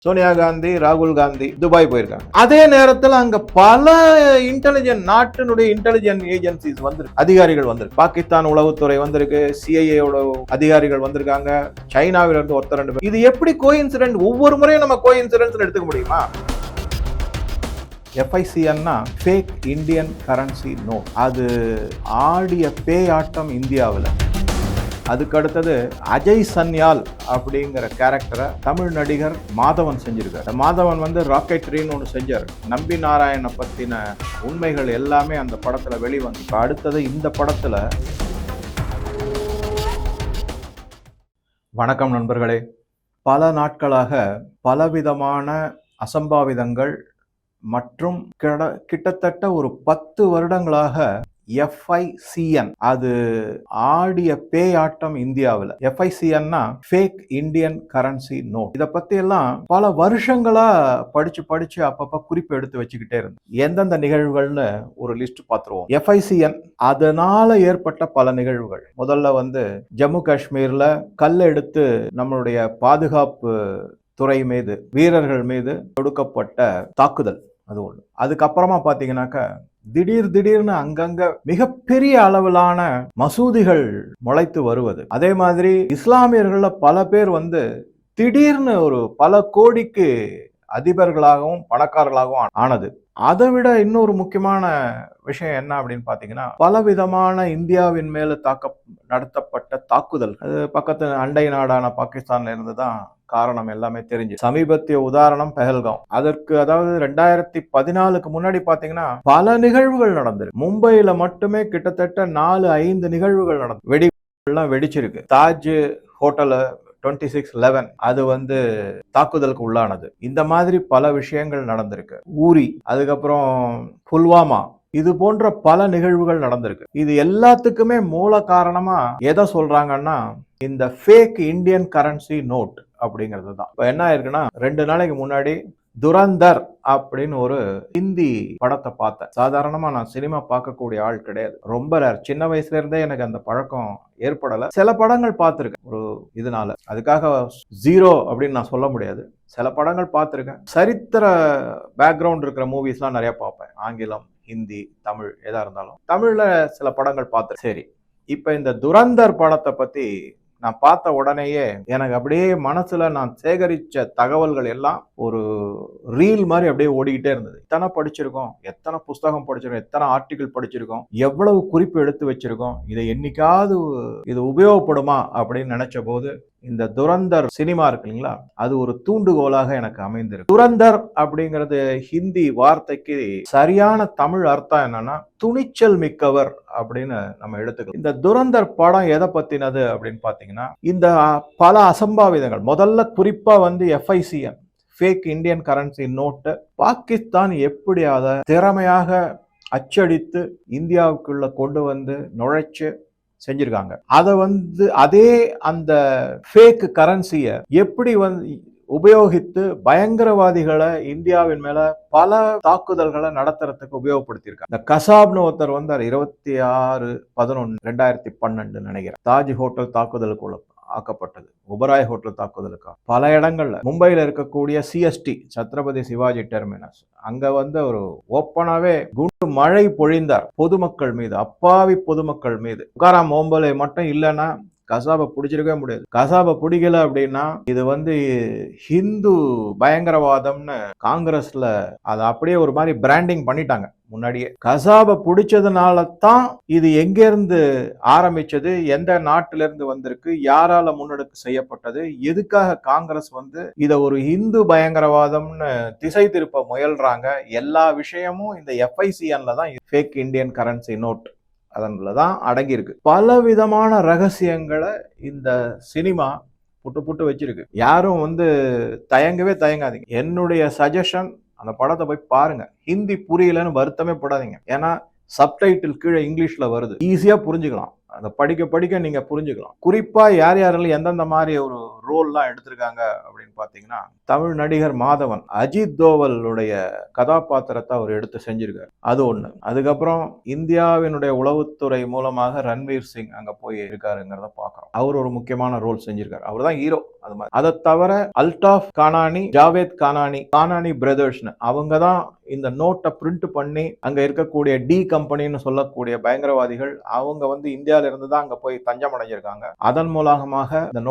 சோனியா காந்தி, ராகுல் காந்தி துபாய் போயிருக்காங்க. அதே நேரத்தில் அங்க பல நாட்டினுடைய இன்டெலிஜென்ட் ஏஜென்சிஸ் வந்திருக்கு, அதிகாரிகள் வந்திருக்கு. பாகிஸ்தான் உளவுத்துறை வந்திருக்கு, சிஐஏ அதிகாரிகள் வந்திருக்காங்க, சைனாவில இருந்து ஒருத்தர் ரெண்டு பேர். இது எப்படி கோஇன்சிடென்ட்? ஒவ்வொரு முறையும் நம்ம கோஇன்சிடென்ஸ் எடுத்துக்க முடியுமா? FICன்னா ஃபேக் இந்தியன் கரன்சி நோட். அது ஆடிய பேயாட்டம் இந்தியாவில். அதுக்கு அடுத்தது அஜய் சன்யால் அப்படிங்கிற கேரக்டரை தமிழ் நடிகர் மாதவன் செஞ்சிருக்காரு. மாதவன் வந்து ராக்கெட்ரின்னு ஒன்று செஞ்சார். நம்பி நாராயண பத்தின உண்மைகள் எல்லாமே அந்த படத்துல வெளிவந்து. இப்போ அடுத்தது இந்த படத்துல. வணக்கம் நண்பர்களே. பல நாட்களாக பலவிதமான அசம்பாவிதங்கள் மற்றும் கிட்டத்தட்ட ஒரு 10 வருடங்களாக FICN அது ஆடிய பேயாட்டம் இந்தியாவில். FICன்னா ஃபேக் இந்தியன் கரன்சி நோட். இதை பத்தி எல்லாம் பல வருஷங்களா படிச்சு அப்பப்ப குறிப்பு எடுத்து வச்சுக்கிட்டே இருந்தோம். எந்தெந்த நிகழ்வுகள்னு ஒரு லிஸ்ட் பார்த்துருவோம். FICN அதனால ஏற்பட்ட பல நிகழ்வுகள். முதல்ல வந்து ஜம்மு காஷ்மீர்ல கல் எடுத்து நம்மளுடைய பாதுகாப்பு துறை மீது, வீரர்கள் மீது தொடுக்கப்பட்ட தாக்குதல், அது ஒண்ணு. அதுக்கப்புறமா பாத்தீங்கன்னாக்கா திடீர்னு அங்கங்க மிகப்பெரிய அளவிலான மசூதிகள் முளைத்து வருவது. அதே மாதிரி இஸ்லாமியர்கள பல பேர் வந்து திடீர்னு ஒரு பல கோடிக்கு அதிபர்களாகவும் பணக்காரர்களாகவும் ஆனது. அதை விட இன்னொரு முக்கியமான விஷயம் என்ன அப்படின்னு பாத்தீங்கன்னா, பலவிதமான இந்தியாவின் மேல நடத்தப்பட்ட தாக்குதல். அது பக்கத்து அண்டை நாடான பாகிஸ்தான்ல இருந்துதான் காரணம் எல்லாமே தெரிஞ்சு. சமீபத்திய உதாரணம் பெஹல்காம். அதற்கு அதாவது 2014க்கு முன்னாடி பாத்தீங்கன்னா பல நிகழ்வுகள் நடந்திருக்கு. மும்பையில மட்டுமே கிட்டத்தட்ட 4-5 நிகழ்வுகள் நடந்து வெடிலாம் வெடிச்சிருக்கு. தாஜ் ஹோட்டல 26/11 அது வந்து தாக்குதலுக்கு உள்ளானது. இந்த மாதிரி பல விஷயங்கள் நடந்திருக்கு. ஊரி, அதுக்கப்புறம் புல்வாமா, இது போன்ற பல நிகழ்வுகள் நடந்திருக்கு. இது எல்லாத்துக்குமே மூல காரணமா எதை சொல்றாங்கன்னா இந்த ஃபேக் இந்தியன் கரன்சி நோட் அப்படிங்கிறது தான். இப்ப என்ன ஆயிருக்குன்னா, 2 நாளைக்கு முன்னாடி துரந்தர் அப்படின்னு ஒரு ஹிந்தி படத்தை பார்த்தேன். சாதாரணமா நான் சினிமா பார்க்கக்கூடிய ஆள் கிடையாது, ரொம்ப ரேர். சின்ன வயசுல இருந்தே எனக்கு அந்த பழக்கம் ஏற்படல. சில படங்கள் பார்த்திருக்கேன் ஒரு இதனால, அதுக்காக ஜீரோ அப்படின்னு நான் சொல்ல முடியாது. சில படங்கள் பார்த்திருக்கேன். சரித்திர பேக்ரவுண்ட் இருக்கிற மூவிஸ்லாம் நிறைய பார்ப்பேன். ஆங்கிலம், ஹிந்தி, தமிழ், எதா இருந்தாலும். தமிழ்ல சில படங்கள் பார்த்தேன். சரி, இப்ப இந்த துரந்தர் படத்தை பத்தி நான் பார்த்த உடனேயே எனக்கு அப்படியே மனசுல நான் சேகரிச்ச தகவல்கள் எல்லாம் ஒரு ரீல் மாதிரி அப்படியே ஓடிக்கிட்டே இருந்தது. எத்தனை படிச்சிருக்கோம், எத்தனை புஸ்தகம் படிச்சிருக்கோம், எத்தனை ஆர்டிகிள் படிச்சிருக்கோம், எவ்வளவு குறிப்பு எடுத்து வச்சிருக்கோம், இதை என்னைக்காவது இது உபயோகப்படுமா அப்படின்னு நினைச்ச போது இந்த துரந்தர் சினிமா இருக்கு இல்லைங்களா, அது ஒரு தூண்டுகோலாக எனக்கு அமைந்திருக்கு. துரந்தர் அப்படிங்கிறது ஹிந்தி வார்த்தைக்கு சரியான தமிழ் அர்த்தம் என்னன்னா துணிச்சல் மிக்கவர் அப்படின்னு நம்ம எடுத்துக்கலாம். இந்த துரந்தர் படம் எதை பத்தினது அப்படின்னு பாத்தீங்கன்னா, இந்த பல அசம்பாவிதங்கள், முதல்ல குறிப்பா வந்து FICN fake Indian currency note Pakistan எப்படி அதை திறமையாக அச்சடித்து இந்தியாவுக்குள்ள கொண்டு வந்து நுழைச்சு செஞ்சிருக்காங்க. அதை வந்து அதே அந்த ஃபேக் கரன்சியை எப்படி வந்து உபயோகித்து பயங்கரவாதிகளை இந்தியாவின் மேல பல தாக்குதல்களை நடத்துறதுக்கு உபயோகப்படுத்தியிருக்காங்க. இந்த கசாப்னு ஒருத்தர் வந்தார் 26/11/2012 நினைக்கிறேன். தாஜ் ஹோட்டல் தாக்குதலுக்கு ஆக்கப்பட்டது, ஒபராய் ஹோட்டல் தாக்குதலுக்கு. பல இடங்கள்ல மும்பையில இருக்கக்கூடிய CST சத்ரபதி சிவாஜி டெர்மினஸ், அங்க வந்து ஒரு ஓப்பனாவே குண்டு மழை பொழிந்தார் பொதுமக்கள் மீது, அப்பாவி பொதுமக்கள் மீது. துகாராம் ஓம்பலே மட்டும் இல்லைன்னா கசாபை பிடிச்சிருக்கவே முடியாது. கசாபை பிடிக்கல அப்படின்னா இது வந்து ஹிந்து பயங்கரவாதம்னு காங்கிரஸ்ல அதை அப்படியே ஒரு மாதிரி பிராண்டிங் பண்ணிட்டாங்க முன்னாடியே. கசாபை பிடிச்சதுனால தான் இது எங்க இருந்து ஆரம்பிச்சது, எந்த நாட்டில இருந்து வந்திருக்கு, யாரால முன்னெடுப்பு செய்யப்பட்டது, எதுக்காக காங்கிரஸ் வந்து இத ஒரு இந்து பயங்கரவாதம்னு திசை திருப்ப முயல்றாங்க, எல்லா விஷயமும் இந்த FICNல தான் ஃபேக் இந்தியன் கரன்சி நோட் அதன்லதான் அடங்கி இருக்கு. பல விதமான ரகசியங்களை இந்த சினிமா புட்டு வச்சிருக்கு. யாரும் வந்து தயங்காதீங்க. என்னுடைய சஜஷன், அந்த படத்தை போய் பாருங்க. ஹிந்தி புரியலன்னு வருத்தமே படாதீங்க. ஏன்னா சப்டைட்டில் கீழே இங்கிலீஷ்ல வருது, ஈஸியா புரிஞ்சுக்கலாம். அதை படிக்க நீங்க புரிஞ்சுக்கலாம். குறிப்பா யாரெல்லாம் எந்தெந்த மாதிரி ஒரு ரோல்லாம் எடுத்திருக்காங்க அப்படின்னு பாத்தீங்கன்னா, தமிழ் நடிகர் மாதவன் அஜித் தோவலுடைய கதாபாத்திரத்தை அவர் எடுத்து செஞ்சிருக்காரு. அது ஒண்ணு. அதுக்கப்புறம் இந்தியாவினுடைய உளவுத்துறை மூலமாக ரன்வீர் சிங் அங்க போய் இருக்காருங்கிறத பாக்குறோம். அவர் ஒரு முக்கியமான ரோல் செஞ்சிருக்காரு. அவர் தான் ஹீரோ. அது மாதிரி அதை தவிர அல்டாஃப் கானானி, ஜாவேத் கானானி பிரதர்ஸ்னு அவங்க தான் இந்த நோட்டை பிரிண்ட் பண்ணி அங்க இருக்கக்கூடிய டி கம்பெனின்னு சொல்லக்கூடிய பயங்கரவாதிகள் அவங்க வந்து இந்தியாவில இருந்து தான் அங்க போய் தஞ்சம் அடைஞ்சிருக்காங்க. அதன் மூலமாக இந்த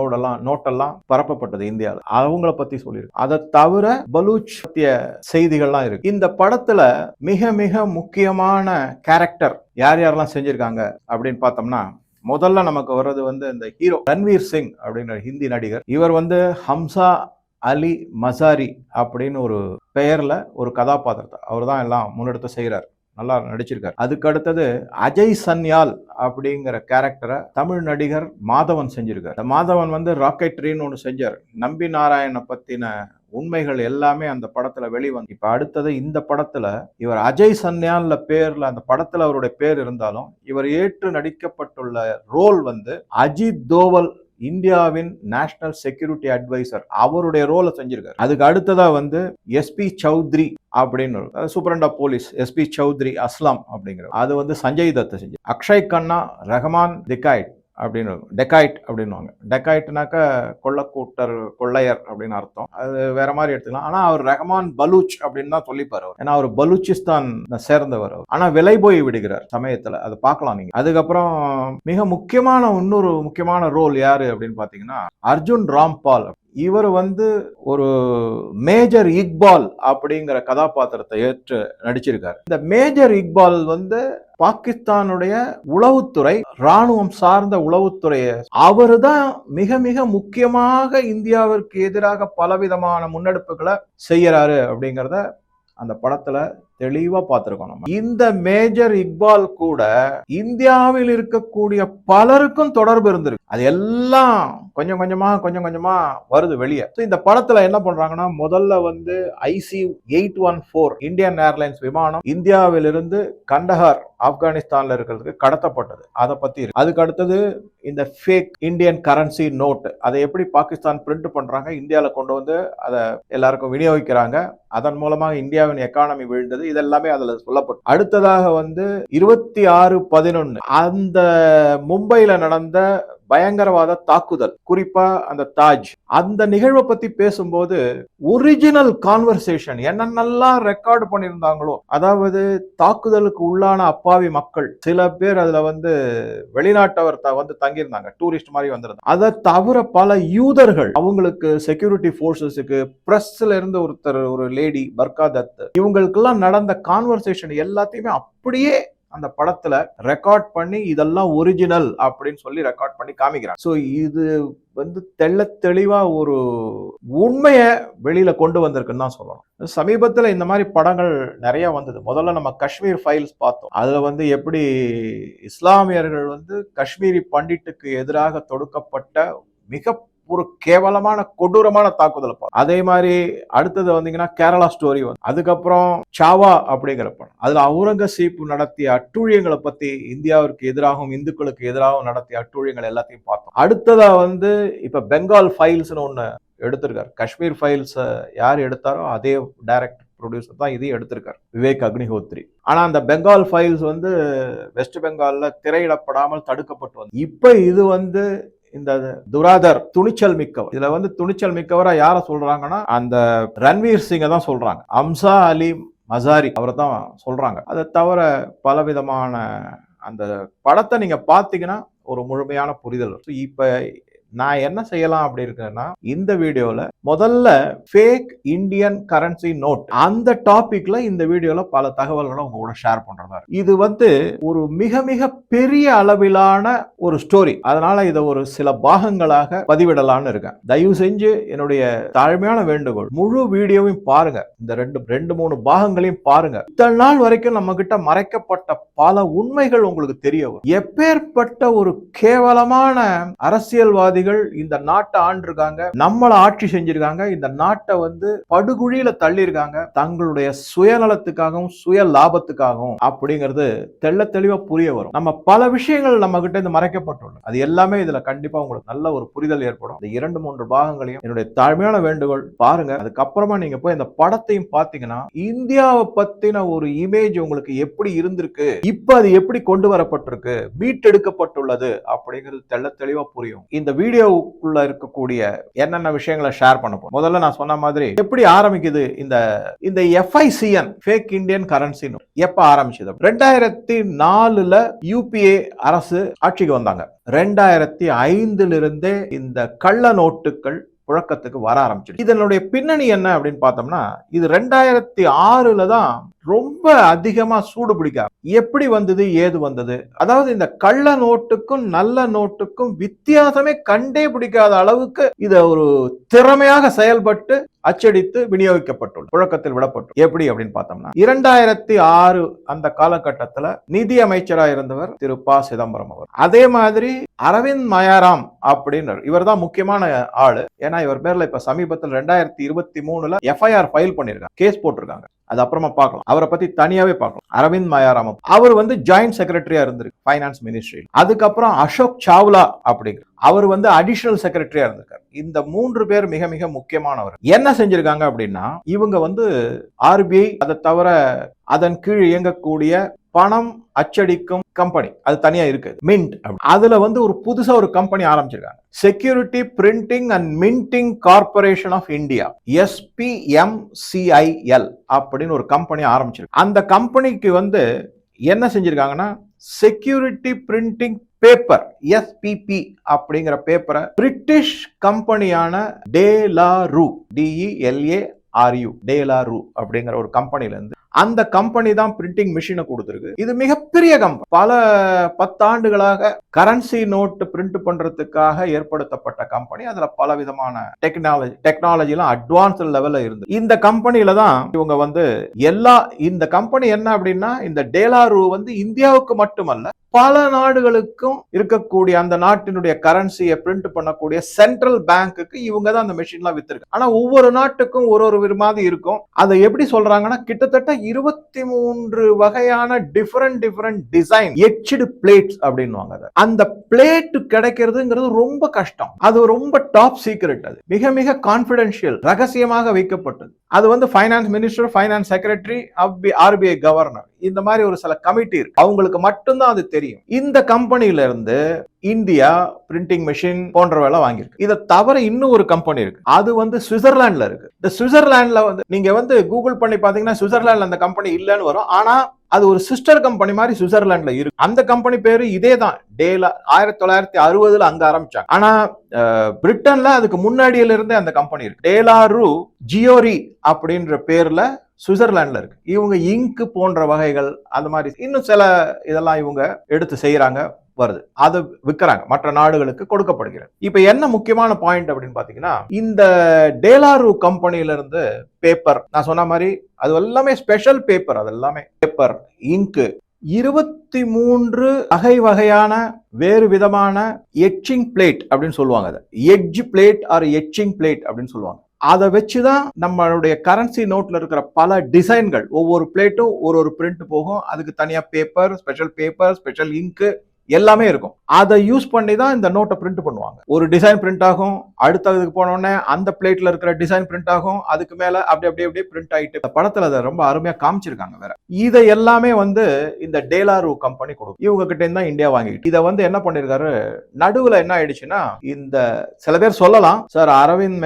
நோட்டெல்லாம் பரப்பப்பட்டது இந்தியாவில். அவங்கள பத்தி சொல்லியிருக்கு. அதை தவிர பலூச் பத்திய செய்திகள்லாம் இருக்கு. இந்த படத்துல மிக மிக முக்கியமான கேரக்டர் யாரெல்லாம் செஞ்சிருக்காங்க அப்படின்னு பார்த்தோம்னா, முதல்ல நமக்கு வர்றது வந்து இந்த ஹீரோ ரன்வீர் சிங் அப்படின்ற ஹிந்தி நடிகர். இவர் வந்து ஹம்சா அலி மசாரி அப்படின்னு ஒரு பெயர்ல ஒரு கதாபாத்திரத்தை அவர் தான் எல்லாம் முன்னெடுத்து செய்யறாரு. நல்லா நடிச்சிருக்காரு. அதுக்கு அடுத்தது அஜய் சன்யால் அப்படிங்கிற கேரக்டரை தமிழ் நடிகர் மாதவன் செஞ்சிருக்காரு. மாதவன் வந்து ராக்கெட்ரின்னு ஒன்று செஞ்சார். நம்பி நாராயணனை பத்தின உண்மைகள் எல்லாமே அந்த படத்துல வெளிவந்து இப்ப அடுத்தது இந்த படத்துல இவர் அஜய் சன்யான்ல பேர்ல அந்த படத்துல அவருடைய பேர் இருந்தாலும் இவர் ஏற்று நடிக்கப்பட்டுள்ள ரோல் வந்து அஜித் தோவல், இந்தியாவின் நேஷனல் செக்யூரிட்டி அட்வைசர், அவருடைய ரோலை செஞ்சிருக்காரு. அதுக்கு அடுத்ததா வந்து எஸ்பி சௌத்ரி அப்படின்னு superintendent of police SP Chaudhary Aslam அப்படிங்கிற அது வந்து சஞ்சய் தத்தை செஞ்சு. அக்ஷய் கண்ணா, ரஹமான் டெக்காய்ட் அப்படின்னு டெக்காய்ட் அப்படின்வாங்க. டெக்காய்ட்னாக்க கொள்ளைக்கூட்டர், கொள்ளையர் அப்படின்னு அர்த்தம். அது வேற மாதிரி எடுத்துக்கலாம். ஆனா அவர் ரஹமான் பலூச் அப்படின்னு தான் சொல்லிப்பாரு. ஏன்னா அவர் பலூச்சிஸ்தான் சேர்ந்தவர். ஆனா விலை போய் விடுகிறார் சமயத்துல. அது பார்க்கலாம் நீங்க. அதுக்கப்புறம் மிக இன்னொரு முக்கியமான ரோல் யாரு அப்படின்னு பாத்தீங்கன்னா அர்ஜுன் ராம்பால். இவர் வந்து ஒரு மேஜர் இக்பால் அப்படிங்கிற கதாபாத்திரத்தை ஏற்று நடிச்சிருக்காரு. இந்த மேஜர் இக்பால் வந்து பாகிஸ்தானுடைய உளவுத்துறை, ராணுவம் சார்ந்த உளவுத்துறையை அவர் தான் மிக மிக முக்கியமாக இந்தியாவிற்கு எதிராக பலவிதமான முன்னெடுப்புகளை செய்யறாரு அப்படிங்கிறத அந்த படத்துல தெளிவா பார்த்திருக்கோம். நம்ம இந்த மேஜர் இக்பால் கூட இந்தியாவில் இருக்கக்கூடிய பலருக்கும் தொடர்பு இருந்திருக்கு. அது எல்லாம் கொஞ்சம் கொஞ்சமா வருது வெளியே. இந்த படத்துல என்ன பண்றாங்கன்னா, முதல்ல வந்து IC-814 இந்தியன் ஏர்லைன்ஸ் விமானம் இந்தியாவிலிருந்து கண்டஹார் ஆப்கானிஸ்தான்ல இருக்கிறதுக்கு கடத்தப்பட்டது. அதை பத்தி இருக்கு. அதுக்கு அடுத்தது இந்த ஃபேக் இந்தியன் கரன்சி நோட், அதை எப்படி பாகிஸ்தான் பிரிண்ட் பண்றாங்க, இந்தியாவில் கொண்டு வந்து அதை எல்லாருக்கும் விநியோகிக்கிறாங்க, அதன் மூலமாக இந்தியாவின் எக்கானமி விழுந்தது. இதெல்லாமே அதுல சொல்லப்படும். அடுத்ததாக வந்து 26/11 அந்த மும்பைல நடந்த பயங்கரவாத தாக்குதல், குறிப்பா அந்த தாஜ், அந்த நிகழ்வை பத்தி பேசும்போது ஒரிஜினல் கான்வர்சேஷன் என்னென்னலாம் ரெக்கார்டு பண்ணியிருந்தாங்களோ, அதாவது தாக்குதலுக்கு உள்ளான அப்பாவி மக்கள் சில பேர் அதுல வந்து வெளிநாட்டவர் வந்து தங்கியிருந்தாங்க, டூரிஸ்ட் மாதிரி வந்திருந்தாங்க. அதை தவிர பல யூதர்கள், அவங்களுக்கு செக்யூரிட்டி போர்சஸுக்கு பிரஸ்ல இருந்து ஒருத்தர், ஒரு லேடி பர்கா தத், இவங்களுக்கெல்லாம் நடந்த கான்வர்சேஷன் எல்லாத்தையுமே அப்படியே அந்த படத்துல ரெக்கார்ட் பண்ணி இதெல்லாம் ஒரிஜினல் அப்படின்னு சொல்லி ரெக்கார்ட் பண்ணி காமிக்கிறாங்க. சோ இது வந்து தெளிவா ஒரு உண்மையை வெளியில கொண்டு வந்திருக்குன்னு தான் சொல்லணும். சமீபத்துல இந்த மாதிரி படங்கள் நிறைய வந்தது. முதல்ல நம்ம காஷ்மீர் ஃபைல்ஸ் பார்த்தோம். அதுல வந்து எப்படி இஸ்லாமியர்கள் வந்து காஷ்மீரி பண்டிட்டுக்கு எதிராக தொடுக்கப்பட்ட மிக ஒரு கேவலமான கொடூரமான தாக்குதல். அதே மாதிரி அடுத்தது வந்தீங்கன்னா கேரளா ஸ்டோரி வந்து, அதுக்கப்புறம் சாவா அப்படிங்கிற படம், அதுல அவுரங்கசீப் நடத்திய அட்டூழியங்களை பத்தி, இந்தியாவிற்கு எதிராகவும் இந்துக்களுக்கு எதிராகவும் நடத்திய அட்டூழியங்கள் எல்லாத்தையும் பார்த்தோம். அடுத்ததா வந்து இப்ப பெங்கால் ஃபைல்ஸ்னு ஒண்ணு எடுத்திருக்காரு. காஷ்மீர் ஃபைல்ஸ் யார் எடுத்தாரோ அதே டைரக்டர் ப்ரொடியூசர் தான் இதையும் எடுத்திருக்காரு, விவேக் அக்னிஹோத்ரி. ஆனா அந்த பெங்கால் ஃபைல்ஸ் வந்து வெஸ்ட் பெங்கால்ல திரையிடப்படாமல் தடுக்கப்பட்டு வந்து, இப்ப இது வந்து இந்த துராதர் துணிச்சல் மிக்கவர். இதுல வந்து துணிச்சல் மிக்கவரா யார சொல்றாங்கன்னா அந்த ரன்வீர் சிங்கை தான் சொல்றாங்க. ஹம்சா அலி மசாரி அவரை தான் சொல்றாங்க. அதை தவிர பலவிதமான அந்த படத்தை நீங்க பாத்தீங்கன்னா ஒரு முழுமையான புரிதல். இப்ப நான் என்ன செய்யலாம் அப்படி இருக்கேன்னா, இந்த வீடியோல முதல்ல ஃபேக் இந்தியன் கரன்சி நோட் அந்த டாபிக்ல இந்த வீடியோல பல தகவல்களை உங்க கூட ஷேர் பண்றதா. இது வந்து ஒரு மிக மிக பெரிய அளவிலான ஒரு ஸ்டோரி. அதனால இதை ஒரு சில பாகங்களாக பதிவிடலான்னு இருக்கேன். தயவு செஞ்சு என்னுடைய தாழ்மையான வேண்டுகோள், முழு வீடியோவையும் பாருங்க. இந்த ரெண்டு மூணு பாகங்களையும் பாருங்க. இத்தனை நாள் வரைக்கும் நம்ம கிட்ட மறைக்கப்பட்ட பல உண்மைகள் உங்களுக்கு தெரிய வரும். எப்பேற்பட்ட ஒரு கேவலமான அரசியல்வாதி தீவிரவாதிகள் இந்த நாட்டை ஆண்டிருக்காங்க, நம்மள ஆட்சி செஞ்சிருக்காங்க, இந்த நாட்டை வந்து படுகுழியில தள்ளி இருக்காங்க தங்களுடைய சுயநலத்துக்காகவும் சுய லாபத்துக்காகவும் அப்படிங்கிறது தெள்ள தெளிவா புரிய வரும். நம்ம பல விஷயங்கள் நம்ம கிட்ட இருந்து மறைக்கப்பட்டுள்ளது. அது எல்லாமே இதுல கண்டிப்பா உங்களுக்கு நல்ல ஒரு புரிதல் ஏற்படும். இந்த 2-3 பாகங்களையும் என்னுடைய தாழ்மையான வேண்டுகோள் பாருங்க. அதுக்கப்புறமா நீங்க போய் இந்த படத்தையும் பாத்தீங்கன்னா இந்தியாவை பத்தின ஒரு இமேஜ் உங்களுக்கு எப்படி இருந்திருக்கு, இப்ப அது எப்படி கொண்டு வரப்பட்டிருக்கு, மீட்டெடுக்கப்பட்டுள்ளது அப்படிங்கிறது தெள்ள தெளிவா புரியும். இந்த வீடியோக்குள்ள இருக்கக்கூடிய என்னென்ன விஷயங்களை ஷேர் பண்ண போறோம். முதல்ல நான் சொன்ன மாதிரி எப்படி ஆரம்பிக்குது இந்த FICN ஃபேக் இந்தியன் கரன்சி எப்ப ஆரம்பிச்சது? 2004ல UPA அரசு ஆட்சிக்கு வந்தாங்க. 2005ல இருந்தே இந்த கள்ள நோட்டுகள் புழக்கத்துக்கு வர ஆரம்பிச்சிடுச்சு. இதனுடைய பின்னணி என்ன அப்படின்னு பார்த்தோம்னா, இது 2006ல தான் ரொம்ப அதிகமா சூடு பிடிக்க. எப்படி வந்தது, ஏது வந்தது? அதாவது இந்த கள்ள நோட்டுக்கும் நல்ல நோட்டுக்கும் வித்தியாசமே கண்டே பிடிக்காத அளவுக்கு இத ஒரு திறமையாக செயல்பட்டு அச்சடித்து விநியோகிக்கப்பட்டுள்ளது, புழக்கத்தில் விடப்பட்டு. எப்படி அப்படின்னு பார்த்தோம்னா 2006 அந்த காலகட்டத்தில் நிதி அமைச்சராக இருந்தவர் திரு ப. சிதம்பரம் அவர். அதே மாதிரி அரவிந்த் மயாராம் அப்படின்னு இவர் தான் முக்கியமான ஆளு. ஏன்னா இவர் பேர்ல இப்ப சமீபத்தில் 2023ல FIR ஃபைல் பண்ணிருக்காங்க, கேஸ் போட்டிருக்காங்க. அது அப்புறமா பார்க்கலாம், அவரை பத்தி தனியாவே பார்க்கலாம். அரவிந்த் மயாராம் அவர் வந்து ஜாயிண்ட் செக்ரட்டரியா இருந்திருக்கு ஃபைனான்ஸ் மினிஸ்ட்ரி. அதுக்கப்புறம் அசோக் சாவ்லா அப்படிங்கிற அவர் வந்து அடிஷனல் செக்ரட்டரியா இருந்திருக்காரு. இந்த 3 பேர் மிக மிக முக்கியமானவர். என்ன செஞ்சிருக்காங்க அப்படின்னா, இவங்க வந்து RBI அதை தவிர அதன் கீழ் இயங்கக்கூடிய பணம் அச்சடிக்கும் கம்பெனி அது தனியா இருக்கு, மின்ட். அதுல வந்து ஒரு புதுசா ஒரு கம்பெனி ஆரம்பிச்சிருக்காங்க, security printing and minting corporation of India, SPMCIL அப்படின்னு ஒரு கம்பெனி ஆரம்பிச்சிருக்கு. அந்த கம்பெனிக்கு வந்து என்ன செஞ்சிருக்காங்கன்னா, செக்யூரிட்டி பிரிண்டிங் பேப்பர் SPP அப்படிங்கிற பேப்பரை பிரிட்டிஷ் கம்பெனியான டேலாரூ DELARU டேலாரூ அப்படிங்கிற ஒரு கம்பெனில இருந்து அந்த கம்பெனி தான் பிரிண்டிங் மிஷினை கொடுத்திருக்கு. இது மிகப்பெரிய கம்பெனி, பல 10 ஆண்டுகளாக கரன்சி நோட்டு பிரிண்ட் பண்றதுக்காக ஏற்படுத்தப்பட்ட கம்பெனி. அதுல பல விதமான டெக்னாலஜி எல்லாம் அட்வான்ஸ் லெவல்ல இருந்து இந்த கம்பெனில தான் இவங்க வந்து இந்த கம்பெனி என்ன அப்படின்னா, இந்த டேலாரூ வந்து இந்தியாவுக்கு மட்டுமல்ல பல நாடுகளுக்கும் இருக்கக்கூடிய அந்த நாட்டினுடைய கரன்சியை பிரிண்ட் பண்ணக்கூடிய சென்ட்ரல் பேங்க்குக்கு இவங்க தான் அந்த மெஷின்லாம் வித்திருக்கு. ஆனா ஒவ்வொரு நாட்டுக்கும் ஒரு மாதிரி இருக்கும். அதை எப்படி சொல்றாங்கன்னா, கிட்டத்தட்ட 23 வகையான டிஃபரண்ட் டிசைன் எட்ச்டு பிளேட்ஸ் அப்படின்னுவாங்க. அந்த பிளேட் கிடைக்கிறதுங்கிறது ரொம்ப கஷ்டம். அது ரொம்ப டாப் சீக்ரெட். அது மிக மிக கான்பிடென்ஷியல், ரகசியமாக வைக்கப்பட்டது. அது வந்து finance minister, finance secretary, RBI governor, இந்த மாதிரி ஒரு சில கமிட்டி இருக்கு, அவங்களுக்கு மட்டும்தான் அது தெரியும். இந்த கம்பெனில இருந்து இந்தியா பிரிண்டிங் மெஷின் போன்றவெல்லாம் வாங்கியிருக்கு. இதை தவிர இன்னும் ஒரு கம்பெனி இருக்கு, அது வந்து சுவிட்சர்லாந்துல இருக்கு. இந்த சுவிட்சர்லாந்துல வந்து நீங்க வந்து கூகுள் பண்ணி பாத்தீங்கன்னா சுவிட்சர்லாந்துல அந்த கம்பெனி இல்லைன்னு வரும். ஆனா அது ஒரு சிஸ்டர் கம்பெனி மாதிரி சுவிட்சர்லாந்துல இருக்கு. அந்த கம்பெனி பேரு இதே தான், டேலா. 1960ல அங்க ஆரம்பிச்சாங்க. ஆனா பிரிட்டன்ல அதுக்கு முன்னாடியில இருந்தே அந்த கம்பெனி இருக்கு. டேலாரூ ஜியோரி அப்படின்ற பேர்ல சுவிட்சர்லாந்துல இருக்கு. இவங்க இங்கு போன்ற வகைகள், அந்த மாதிரி இன்னும் சில இதெல்லாம் இவங்க எடுத்து செய்யறாங்க, வருது, அதை விற்கிறாங்க, மற்ற நாடுகளுக்கு கொடுக்கப்படுகிறது. இப்ப என்ன முக்கியமான பாயிண்ட் அப்படின்னு பாத்தீங்கன்னா, இந்த டேலாரூ கம்பெனில இருந்து பேப்பர், நான் சொன்ன மாதிரி அது எல்லாமே ஸ்பெஷல் பேப்பர், அது எல்லாமே பேப்பர், இங்கு 23 வகையான வேறு விதமான எட்சிங் பிளேட் அப்படின்னு சொல்லுவாங்க. எட்ஜ் பிளேட் ஆர் எட்சிங் பிளேட் அப்படின்னு சொல்லுவாங்க. அதை வச்சுதான் நம்மளுடைய கரன்சி நோட்ல இருக்கிற பல டிசைன்கள், ஒவ்வொரு பிளேட்டும் ஒரு பிரிண்ட் போகும், அதுக்கு தனியா பேப்பர், ஸ்பெஷல் இங்கு எல்லாமே இருக்கும். அதை யூஸ் பண்ணி தான் இந்த நோட்டை பிரிண்ட் பண்ணுவாங்க. ஒரு டிசைன் பிரிண்ட் ஆகும், அடுத்ததுக்கு போனோடனே அந்த பிளேட்ல இருக்கிற டிசைன் பிரிண்ட் ஆகும், அதுக்கு மேல அப்படியே பிரிண்ட் ஆயிட்டு படத்துல அதை ரொம்ப அருமையா காமிச்சிருக்காங்க. வேற இதை எல்லாமே வந்து இந்த டேலாரூ கம்பெனி கொடுக்கும். இவங்க கிட்ட இருந்தா இந்தியா வாங்கிட்டு இதை வந்து என்ன பண்ணிருக்காரு, நடுவுல என்ன ஆயிடுச்சுன்னா, இந்த சில பேர் சொல்லலாம், சார் அரவிந்த்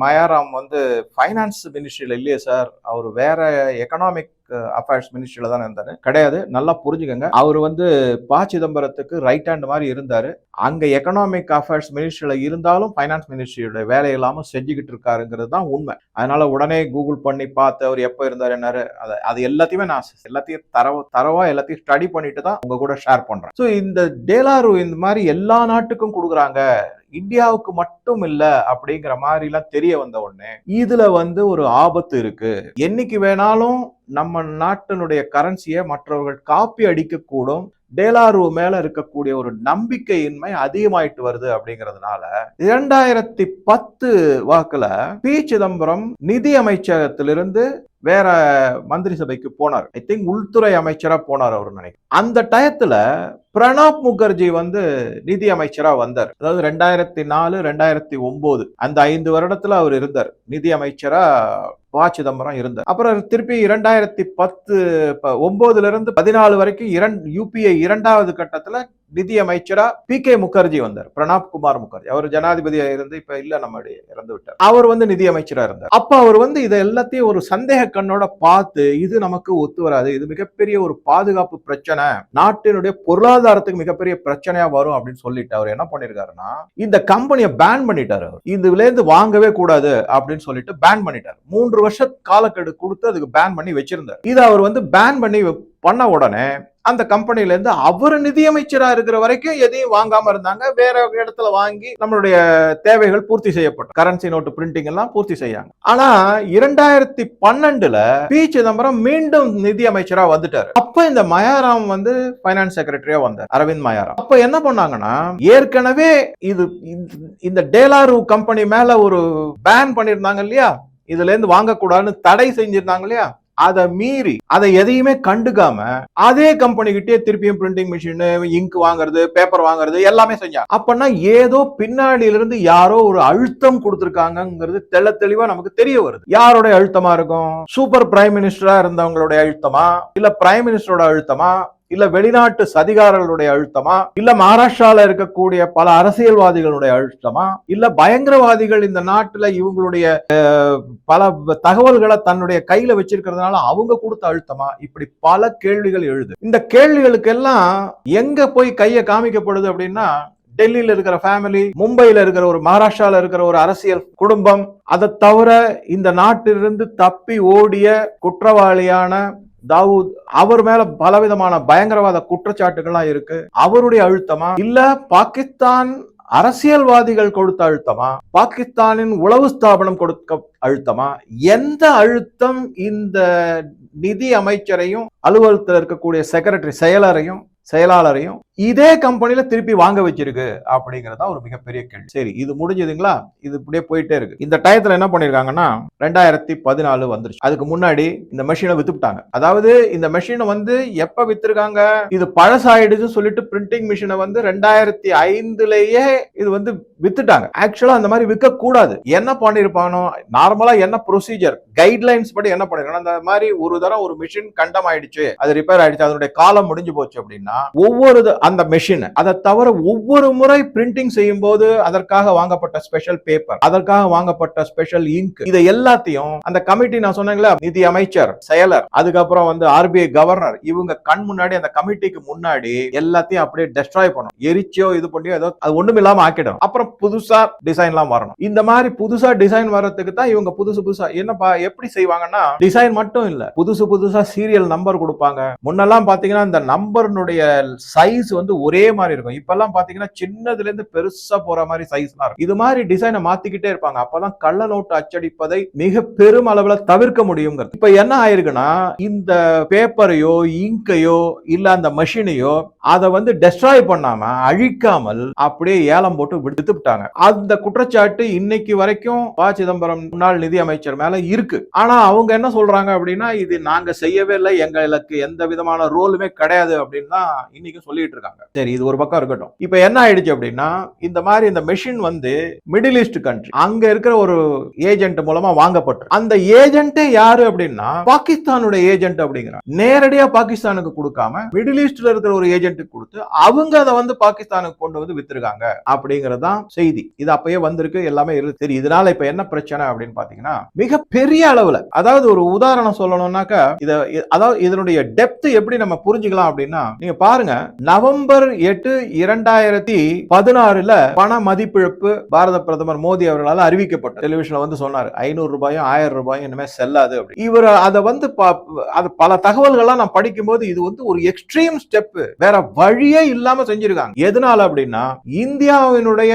மயாராம் வந்து ஃபைனான்ஸ் மினிஸ்ட்ரியில இல்லையே சார், அவர் வேற எக்கனாமிக் அஃபேர்ஸ் மினிஸ்ட்ரியில தான் இருந்தாரு. கிடையாது, நல்லா புரிஞ்சுக்கங்க. அவர் வந்து ப. சிதம்பரத்துக்கு ரைட் ஹேண்ட் மாதிரி இருந்தாரு. அங்க எக்கனாமிக் அஃபேர்ஸ் மினிஸ்ட்ரியில இருந்தாலும் ஃபைனான்ஸ் மினிஸ்ட்ரியோட வேலை இல்லாம செஞ்சுக்கிட்டு இருக்காருங்கிறது தான் உண்மை. அதனால உடனே கூகுள் பண்ணி பார்த்து அவர் எப்ப இருந்தாரு என்னாரு, அது எல்லாத்தையுமே நான் தரவா எல்லாத்தையும் ஸ்டடி பண்ணிட்டு தான் உங்க கூட ஷேர் பண்றேன். ஸோ இந்த டேலாரூ இந்த மாதிரி எல்லா நாட்டுக்கும் கொடுக்குறாங்க, இந்தியாவுக்கு மட்டும் இல்ல அப்படிங்கிற மாதிரி எல்லாம் தெரிய வந்த உடனே இதுல வந்து ஒரு ஆபத்து இருக்கு. என்னைக்கு வேணாலும் நம்ம நாட்டினுடைய கரன்சியை மற்றவர்கள் காப்பி அடிக்க கூடும், டேலாரூ மேல இருக்கக்கூடிய ஒரு நம்பிக்கையின்மை அதிகமாயிட்டு வருது அப்படிங்கிறதுனால 2010 வாக்குல பி சிதம்பரம் நிதி அமைச்சகத்திலிருந்து வேற மந்திரி சபைக்கு போனார். ஐ திங்க் உள்துறை அமைச்சரா போனார் அவர் நினைக்கிறேன். அந்த டயத்துல பிரணாப் முகர்ஜி நிதி அமைச்சரா வந்தார். அதாவது 2004 2009 அந்த 5 வருடத்துல அவர் இருந்தார். நிதி அமைச்சரா ப சிதம்பரம் இருந்தார். அப்புறம் திருப்பி 2010 இருந்து 14 வரைக்கும் யூபிஏ இரண்டாவது கட்டத்துல நிதி அமைச்சரா கே முகர்ஜி வந்தார். பிரணாப் குமார் முகர்ஜி அவர் ஜனாதிபதியா இருந்து இப்ப இல்ல நம்முடைய இறந்து விட்டார். அவர் நிதி அமைச்சரா இருந்தார். அப்ப அவர் இதை எல்லாத்தையும் ஒரு சந்தேக கண்ணோட பார்த்து இது நமக்கு ஒத்து வராது, இது மிகப்பெரிய ஒரு பாதுகாப்பு பிரச்சனை, நாட்டினுடைய பொருளாதாரத்துக்கு மிகப்பெரிய பிரச்சனையா வரும் அப்படின்னு சொல்லிட்டு அவர் என்ன பண்ணிருக்காருன்னா இந்த கம்பெனியை பேன் பண்ணிட்டாரு. இதுல இருந்து வாங்கவே கூடாது அப்படின்னு சொல்லிட்டு பேன் பண்ணிட்டார். 3 வருஷ காலக்கெடு கொடுத்து அதுக்கு பேன் பண்ணி வச்சிருந்தார். இதை அவர் பேன் பண்ண உடனே அந்த கம்பெனில இருந்து அவர் நிதியமைச்சரா இருக்கிற வரைக்கும் எதையும் வாங்காம இருந்தாங்க. வேற இடத்துல வாங்கி நம்மளுடைய தேவைகள் பூர்த்தி செய்யப்பட்ட கரன்சி நோட்டு பிரிண்டிங் எல்லாம் பூர்த்தி செய்யாங்க. ஆனா 2012 பி சிதம்பரம் மீண்டும் நிதி அமைச்சரா வந்துட்டாரு. அப்ப இந்த மயாராம் பைனான்ஸ் செக்ரட்டரியா வந்தார், அரவிந்த் மயாராம். அப்ப என்ன பண்ணாங்கன்னா ஏற்கனவே இந்த டேலாரூ கம்பெனி மேல ஒரு பேன் பண்ணிருந்தாங்க இல்லையா, இதுல இருந்து வாங்கக்கூடாதுன்னு தடை செஞ்சிருந்தாங்க இல்லையா, அதை மீறி அதை எதையுமே கண்டுக்காம அதே கம்பெனி கிட்டே திருப்பியும் பிரிண்டிங் மிஷின், இங்க் வாங்குறது, பேப்பர் வாங்குறது எல்லாமே செஞ்சாங்க. அப்பனா ஏதோ பின்னாடியில இருந்து யாரோ ஒரு அழுத்தம் கொடுத்திருக்காங்கிறது தெளிவா நமக்கு தெரிய வருது. யாரோட அழுத்தமா இருக்கும்? சூப்பர் பிரைம் மினிஸ்டரா இருந்தவங்களுடைய அழுத்தமா, இல்ல பிரைம் மினிஸ்டரோட அழுத்தமா, இல்ல வெளிநாட்டு சதிகாரர்களுடைய அழுத்தமா, இல்ல மகாராஷ்டிரால இருக்கக்கூடிய பல அரசியல்வாதிகளுடைய அழுத்தமா, இல்ல பயங்கரவாதிகள் இந்த நாட்டுல இவங்களுடைய பல தகவல்களை தன்னுடைய கையில வச்சிருக்கிறதுனால அவங்க கொடுத்த அழுத்தமா, இப்படி பல கேள்விகள் எழுது. இந்த கேள்விகளுக்கு எல்லாம் எங்க போய் கைய காமிக்கப்படுது அப்படின்னா டெல்லியில இருக்கிற ஃபேமிலி, மும்பையில இருக்கிற ஒரு மகாராஷ்டிரால இருக்கிற ஒரு அரசியல் குடும்பம், அதை தவிர இந்த நாட்டிலிருந்து தப்பி ஓடிய குற்றவாளியான தாவூத், அவர் மேல பலவிதமான பயங்கரவாத குற்றச்சாட்டுகள்லாம் இருக்கு. அவருடைய அழுத்தமா, இல்ல பாகிஸ்தான் அரசியல்வாதிகள் கொடுத்த அழுத்தமா, பாகிஸ்தானின் உளவு ஸ்தாபனம் கொடுக்க அழுத்தமா, எந்த அழுத்தம் இந்த நிதி அமைச்சரையும் அலுவலகத்தில் இருக்கக்கூடிய செக்ரட்டரி செயலாளரையும் இதே கம்பெனில திருப்பி வாங்க வச்சிருக்கு அப்படிங்கறதா ஒரு மிகப்பெரிய கேள்வி. சரி, இது முடிஞ்சதுங்களா? இது இப்படியே போயிட்டே இருக்கு. இந்த டயத்துல என்ன பண்ணிருக்காங்கன்னா 2014 வந்துருச்சு. அதுக்கு முன்னாடி இந்த மெஷினை வித்துட்டாங்க. அதாவது இந்த மெஷினை எப்ப வித்திருக்காங்க, இது பழசாயிடுச்சு சொல்லிட்டு பிரிண்டிங் மிஷினை 2005லயே இது வித்துட்டாங்க. ஆக்சுவலா அந்த மாதிரி விற்க கூடாது. என்ன பண்ணிருப்பானோ, நார்மலா என்ன ப்ரொசீஜர் கைட்லைன்ஸ் படி என்ன பண்ணிருக்காங்க, அந்த மாதிரி ஒரு தரம் ஒரு மிஷின் கண்டம் ஆயிடுச்சு, அது ரிப்பேர் ஆயிடுச்சு, அதனுடைய காலம் முடிஞ்சு போச்சு அப்படின்னா ஒவ்வொரு அந்த மெஷின், அதை தவிர ஒவ்வொரு முறை பிரிண்டிங் செய்யும் போது அதற்காக வாங்கப்பட்ட ஸ்பெஷல் பேப்பர், அதற்காக வாங்கப்பட்ட ஸ்பெஷல் இங்க், இதை எல்லாத்தையும் அந்த கமிட்டி, நான் சொன்னேங்களா, நிதி அமைச்சர், செயலர், அதுக்கப்புறம் ஆர்பிஐ கவர்னர், இவங்க கண் முன்னாடி அந்த கமிட்டிக்கு முன்னாடி எல்லாத்தையும் அப்படியே டெஸ்ட்ராய் பண்ணணும். எரிச்சோ இது பண்ணியோ ஏதோ அது ஒண்ணும் இல்லாம ஆக்கிடணும். அப்புறம் புதுசா டிசைன் எல்லாம் வரணும். இந்த மாதிரி புதுசா டிசைன் வர்றதுக்கு தான் இவங்க புதுசா என்னப்பா எப்படி செய்வாங்கன்னா, டிசைன் மட்டும் இல்ல, புதுசா சீரியல் நம்பர் கொடுப்பாங்க. முன்னெல்லாம் பாத்தீங்கன்னா இந்த நம்பர்னுடைய சைஸ் ஒரே மாதிரி இருக்கும். இப்பெல்லாம் பாத்தீங்கன்னா சின்னதுல இருந்து பெருசா போற மாதிரி சைஸ்லாம் இருக்கும். இது மாதிரி டிசைனை மாத்திக்கிட்டே இருப்பாங்க. அப்பதான் கள்ள நோட்டு அச்சடிப்பதை மிக பெரும் அளவுல தவிர்க்க முடியும். இப்ப என்ன ஆயிருக்குன்னா, இந்த பேப்பரையோ இங்கையோ இல்ல அந்த மெஷினையோ அதை டெஸ்ட்ராய் பண்ணாம, அழிக்காமல் அப்படியே ஏலம் போட்டு விடுத்துட்டாங்க. அந்த குற்றச்சாட்டு இன்னைக்கு வரைக்கும் ப சிதம்பரம் முன்னாள் நிதி அமைச்சர் மேல இருக்கு. ஆனா அவங்க என்ன சொல்றாங்க அப்படின்னா, இது நாங்க செய்யவே இல்லை, எங்களுக்கு எந்த விதமான ரோலுமே கிடையாது அப்படின்னு தான் இன்னைக்கு சொல்லிட்டு இருக்காங்க. சரி, இது ஒரு பக்கம் இருக்கட்டும். இப்ப என்ன ஆயிடுச்சு அப்படின்னா, இந்த மாதிரி இந்த மெஷின் மிடில் ஈஸ்ட் கண்ட்ரி, அங்க இருக்கிற ஒரு ஏஜென்ட் மூலமா வாங்கப்பட்டு, அந்த ஏஜென்ட்டே யாரு அப்படின்னா பாகிஸ்தானுடைய ஏஜென்ட் அப்படிங்கிறாங்க. நேரடியா பாகிஸ்தானுக்கு கொடுக்காம மிடில் ஈஸ்ட்ல இருக்கிற ஒரு ஏஜென்ட்டுக்கு கொடுத்து அவங்க அதை பாகிஸ்தானுக்கு கொண்டு வித்துருக்காங்க அப்படிங்கறதான் செய்தி. இது அப்பயே வந்திருக்கு, எல்லாமே இருக்கு. சரி, இதனால இப்ப என்ன பிரச்சனை அப்படின்னு பாத்தீங்கன்னா, மிக பெரிய அளவுல, அதாவது ஒரு உதாரணம் சொல்லணும்னாக்கா, அதாவது இதனுடைய டெப்த் எப்படி நம்ம புரிஞ்சுக்கலாம் அப்படின்னா, நீங்க பாருங்க, நவம்பர் நவம்பர் 8, 2016 பண மதிப்பிழப்பு பாரத பிரதமர் மோடி அவர்களால் அறிவிக்கப்பட்ட டெலிவிஷன்ல வந்து சொன்னார் 500 ரூபாயும் 1000 ரூபாயும் இனிமே செல்லாது அப்படி. இவர் அதை வந்து பல தகவல்கள்லாம் நான் படிக்கும் போது இது வந்து ஒரு எக்ஸ்ட்ரீம் ஸ்டெப், வேற வழியே இல்லாம செஞ்சிருக்காங்க. எதனால அப்படின்னா இந்தியாவினுடைய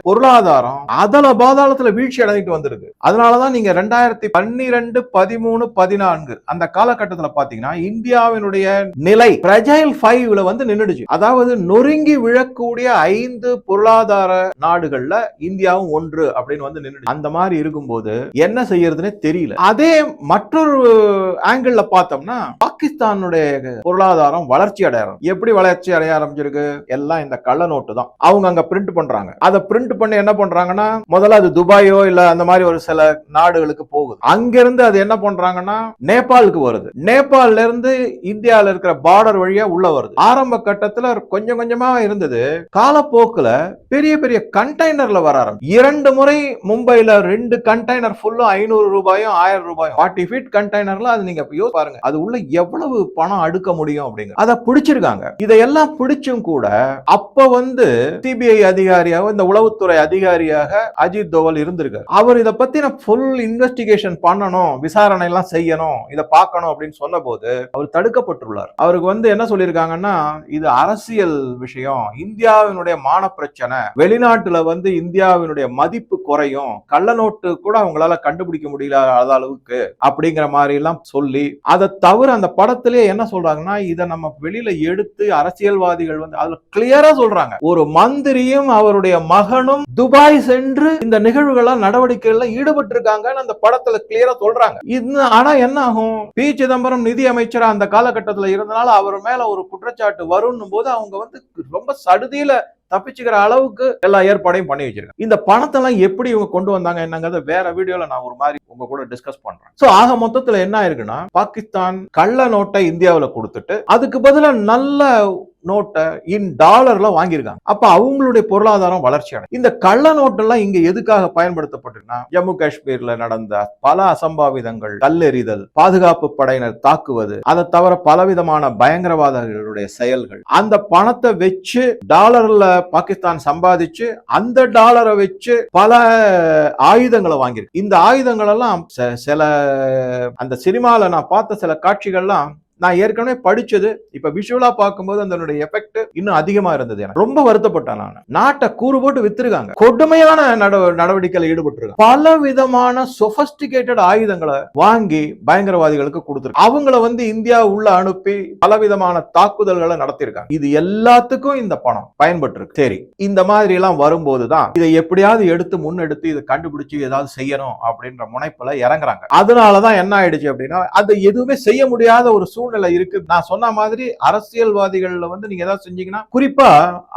பொருளாதாரம் அதல பாதாளத்துல வீழ்ச்சி அடைஞ்சிட்டு வந்திருக்கு. அதனாலதான் நீங்க 2012, 13, 14 அந்த காலகட்டத்தில் பாத்தீங்கன்னா இந்தியாவினுடைய நிலை ஃப்ரெஜைல் 5ல வந்து நின்னுடுச்சு. அதாவது நொறுங்கி விழக்கூடிய 5 பொருளாதார நாடுகள்ல இந்தியாவும் ஒன்று அப்படின்னு வந்து நின்னுடுச்சு. அந்த மாதிரி இருக்கும்போது என்ன செய்யறதுன்னு தெரியல. அதே மற்றொரு ஆங்கிள் பார்த்தோம்னா பாகிஸ்தானுடைய பொருளாதாரம் வளர்ச்சி அடையாரம். எப்படி வளர்ச்சி அடைய ஆரம்பிச்சிருக்கு? எல்லாம் இந்த கள்ள நோட்டு தான். அவங்க அங்க பிரிண்ட் பண்றாங்க. அதை பிரிண்ட் பண்ணி என்ன பண்றாங்கன்னா முதல்ல அது துபாயோ இல்ல அந்த மாதிரி ஒரு சில நாடுகளுக்கு போகுது. அங்கிருந்து அது என்ன பண்றாங்கன்னா நேபாளுக்கு வருது. நேபாள்ல இருந்து இந்தியாவில் இருக்கிற பார்டர் வழியா உள்ள வருது. ஆரம்ப கட்டத்துல கொஞ்சம் கொஞ்சமா இருந்தது. காலப்போக்குல பெரிய பெரிய கண்டெய்னர்ல வர ஆரம்பிச்சு 2 முறை மும்பைல 2 கண்டெய்னர் ஃபுல்லா 500 ரூபாயும் 1000 ரூபாயும் 40 ஃபீட் கண்டெய்னர்ல அது நீங்க யோசிச்சு பாருங்க. அது உள்ள எவ்வளவு பணம் அடுக்க முடியும் அப்படிங்க. அதை பிடிச்சிருக்காங்க. இதையெல்லாம் பிடிச்சும் கூட அப்ப வந்து சிபிஐ அதிகாரியாக இந்த உளவுத்துறை அதிகாரியாக அஜித் தோவல் இருந்திருக்காரு. அவர் இதை பத்தின ஃபுல் இன்வெஸ்டிகேஷன் பண்ணணும், விசாரணை எல்லாம் செய்யணும், இதை பார்க்கணும் அப்படின்னு சொன்ன போது அவர் தடுக்கப்பட்டுள்ளார். அவருக்கு வந்து என்ன சொல்லியிருக்காங்கன்னா இது அரசியல் விஷயம், இந்தியாவினுடைய மான பிரச்சனை, வெளிநாட்டுல வந்து இந்தியாவினுடைய மதிப்பு குறையும், கள்ள நோட்டு கூட அவங்களால கண்டுபிடிக்க முடியாத அளவுக்கு அப்படிங்கிற மாதிரி எல்லாம் சொல்லி, அதை தவிர அந்த படத்திலேயே என்ன சொல்றாங்கன்னா இதை நம்ம வெளியில எடுத்து அரசியல்வாதிகள் வந்து அதுல கிளியரா சொல்றாங்க ஒரு மந்திரியும் அவருடைய மகனும் துபாய் சென்று இந்த நிகழ்வுகள்லாம் நடவடிக்கைகள்ல ஈடுபட்டு இருக்காங்கன்னு அந்த படத்துல கிளியரா சொல்றாங்க. ஆனா என்ன ஆகும்? பி சிதம்பரம் நிதி அமைச்சரா அந்த காலகட்டத்தில் இருந்தனால அவர் மேல ஒரு குற்றச்சாட்டு வரும் போது அவங்க வந்து ரொம்ப சடுதியில தப்பிச்சுக்கிற அளவுக்கு எல்லா ஏற்பாடையும் பண்ணி வச்சிருக்காங்க. இந்த பணத்தை எல்லாம் எப்படி இவங்க கொண்டு வந்தாங்க என்னங்கிறத வேற வீடியோல நான் ஒரு மாதிரி உங்க கூட டிஸ்கஸ் பண்றேன். சோ ஆக மொத்தத்துல என்ன ஆயிருக்குன்னா பாகிஸ்தான் கள்ள நோட்டை இந்தியாவில கொடுத்துட்டு அதுக்கு பதிலா நல்ல நோட்டை இன் டாலர்ல வாங்கியிருக்காங்க. அப்ப அவங்களுடைய பொருளாதாரம் வளர்ச்சி அடையும். இந்த கள்ள நோட்டெல்லாம் இங்க எதுக்காக பயன்படுத்தப்பட்டுன்னா ஜம்மு காஷ்மீர்ல நடந்த பல அசம்பாவிதங்கள், கல்லெறிதல், பாதுகாப்பு படையினர் தாக்குவது, அதை தவிர பலவிதமான பயங்கரவாதிகளுடைய செயல்கள், அந்த பணத்தை வச்சு டாலர்ல பாகிஸ்தான் சம்பாதிச்சு அந்த டாலரை வச்சு பல ஆயுதங்களை வாங்கியிருக்கு. இந்த ஆயுதங்கள் எல்லாம் சில அந்த சினிமால நான் பார்த்த சில காட்சிகள்லாம் நான் ஏற்கனவே படிச்சது இப்ப விஷுவலா பார்க்கும்போது அதனுடைய எஃபெக்ட் இன்னும் அதிகமா இருந்தது. எனக்கு ரொம்ப வருத்தப்பட்டேன். நான் நாட்டை கூறு போட்டு வித்திருக்காங்க, கொடுமையான நடவடிக்கையில் ஈடுபட்டிருக்காங்க, பல விதமான சொபஸ்டிகேட்டட் ஆயுதங்களை வாங்கி பயங்கரவாதிகளுக்கு கொடுத்திருக்காங்க. அவங்கள வந்து இந்தியா உள்ள அனுப்பி பலவிதமான தாக்குதல்களை நடத்திருக்காங்க. இது எல்லாத்துக்கும் இந்த பணம் பயன்பட்டு இருக்கு. சரி, இந்த மாதிரி எல்லாம் வரும்போதுதான் இதை எப்படியாவது எடுத்து முன்னெடுத்து இதை கண்டுபிடிச்சு ஏதாவது செய்யணும் அப்படின்ற முனைப்புல இறங்குறாங்க. அதனாலதான் என்ன ஆயிடுச்சு அப்படின்னா அது எதுவுமே செய்ய முடியாத ஒரு சூழ்நிலை இருக்கு. நான் சொன்ன மாதிரி அரசியல்வாதிகள்ல வந்து நீங்க ஏதாவது செஞ்சீங்கன்னா குறிப்பா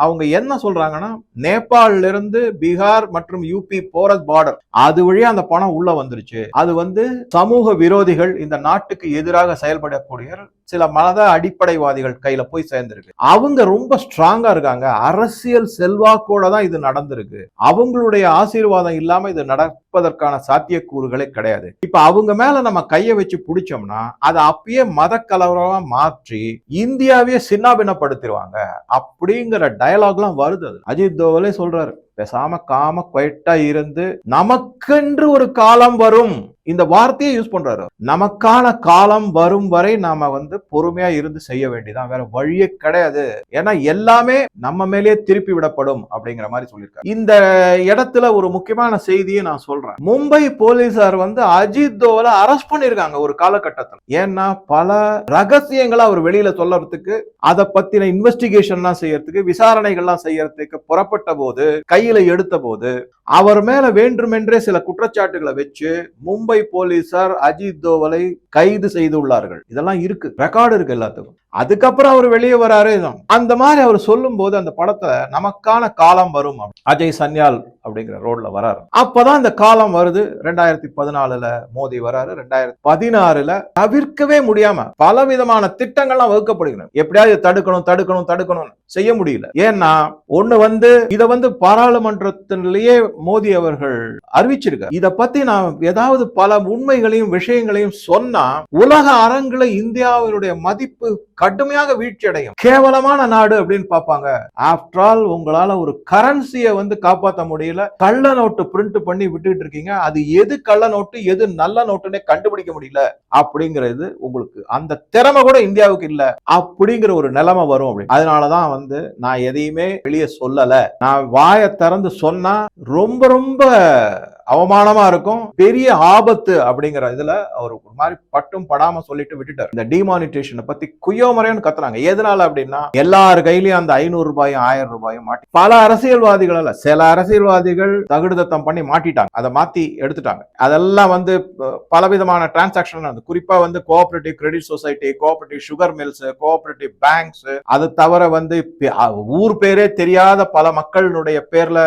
அவங்க என்ன சொல்றாங்கன்னா நேபாளில இருந்து பீகார் மற்றும் யூபி போற பார்டர் அது வழியா அந்த பணம் உள்ள வந்துருச்சு. அது வந்து சமூக விரோதிகள், இந்த நாட்டுக்கு எதிராக செயல்படக்கூடிய சில மத அடிப்படைவாதிகள் கையில போய் சேர்ந்திருக்கு. அவங்க ரொம்ப ஸ்ட்ராங்கா இருக்காங்க, அரசியல் செல்வாக்கோட தான் இது நடந்திருக்கு. அவங்களுடைய ஆசீர்வாதம் இல்லாம இது நடப்பதற்கான சாத்தியக்கூறுகளே கிடையாது. இப்ப அவங்க மேல நம்ம கைய வச்சு பிடிச்சோம்னா அதை அப்பயே மத கலவரமா மாற்றி இந்தியாவையே சின்னாபின்னப்படுத்திடுவாங்க அப்படிங்கிற டயலாக்லாம் வருது. அஜித் தோவலே சொல்றாரு, பேசாம காம குவைட்டா இருந்து நமக்கென்று ஒரு காலம் வரும், இந்த வார்த்தையை யூஸ் பண்றாரு. நமக்கான காலம் வரும் வரை நாம வந்து பொறுமையா இருந்து செய்ய வேண்டியதான், வேற வழியே கிடையாது. ஏன்னா எல்லாமே நம்ம மேலேயே திருப்பி விடப்படும் அப்படிங்கிற மாதிரி சொல்லியிருக்காரு. இந்த இடத்துல ஒரு முக்கியமான செய்தியை நான் சொல்றேன். மும்பை போலீசார் வந்து அஜித் தோவலை அரெஸ்ட் பண்ணிருக்காங்க ஒரு காலகட்டத்தில். ஏன்னா பல ரகசியங்களை அவர் வெளியில சொல்லறதுக்கு, அதை பத்தின இன்வெஸ்டிகேஷன் செய்யறதுக்கு, விசாரணைகள்லாம் செய்யறதுக்கு புறப்பட்ட போது, கையில எடுத்த போது அவர் மேல வேண்டுமென்றே சில குற்றச்சாட்டுகளை வச்சு மும்பை போலீசார் அஜித் தோவலை கைது செய்துள்ளார்கள். இதெல்லாம் இருக்கு, ரெக்கார்டு இருக்கு எல்லாத்துக்கும். அதுக்கப்புறம் அவர் வெளியே வராரு. அந்த மாதிரி அவர் சொல்லும் போது அந்த படத்துல நமக்கான காலம் வரும், அஜய் சன்யால் அப்படிங்கிற ரோட்ல வராரு. அப்பதான் இந்த காலம் வருது. 2014 மோடி வராரு. 2016 தவிர்க்கவே முடியாம பல விதமான திட்டங்கள்லாம் வகுக்கப்படுகிறது. எப்படியாவது தடுக்கணும் தடுக்கணும் தடுக்கணும் செய்ய முடியல. ஏன்னா ஒண்ணு வந்து இத வந்து பாராளுமன்றத்திலேயே மோடி அவர்கள் அறிவிச்சிருக்கார். இத பத்தி நான் ஏதாவது பல உண்மைகளையும் விஷயங்களையும் சொன்னா உலக அரங்குல இந்தியாவினுடைய மதிப்பு கடுமையாக வீழ்ச்சி அடையும். கேவலமான நாடு அப்படின்னு பார்ப்பாங்க. ஆஃப்டர் ஆல் உங்களால ஒரு கரன்சியை காப்பாற்ற முடியல, கள்ள நோட்டு பிரிண்ட் பண்ணி விட்டுட்டு இருக்கீங்க. அது எது கள்ள நோட்டு எது நல்ல நோட்டுன்னே கண்டுபிடிக்க முடியல அப்படிங்கிறது உங்களுக்கு அந்த திறமை கூட இந்தியாவுக்கு இல்ல அப்படிங்கிற ஒரு நிலைமை வரும். அப்படி அதனாலதான் நான் எதையுமே வெளியே சொல்லல. நான் வாயை திறந்து சொன்னா ரொம்ப ரொம்ப அவமானமா இருக்கும், பெரிய ஆபத்து அப்படிங்கிற இதுல அவர் ஒரு மாதிரி பட்டும் படாம சொல்லிட்டு விட்டுட்டார். இந்த டிமானிட்டேஷனை பத்தி குயோமறைன்னு கத்துறாங்க. எதனால அப்படின்னா எல்லார் கையிலயும் அந்த 500 ரூபாயும் 1000 ரூபாயும் மாட்டி பல அரசியல்வாதிகள் அல்ல, சில அரசியல்வாதிகள் தகுடுதத்தம் பண்ணி மாட்டிட்டாங்க, அதை மாத்தி எடுத்துட்டாங்க. அதெல்லாம் பலவிதமான டிரான்சாக்ஷன், குறிப்பா cooperative credit society, cooperative sugar mills, cooperative banks, அது தவிர ஊர் பேரே தெரியாத பல மக்களுடைய பேர்ல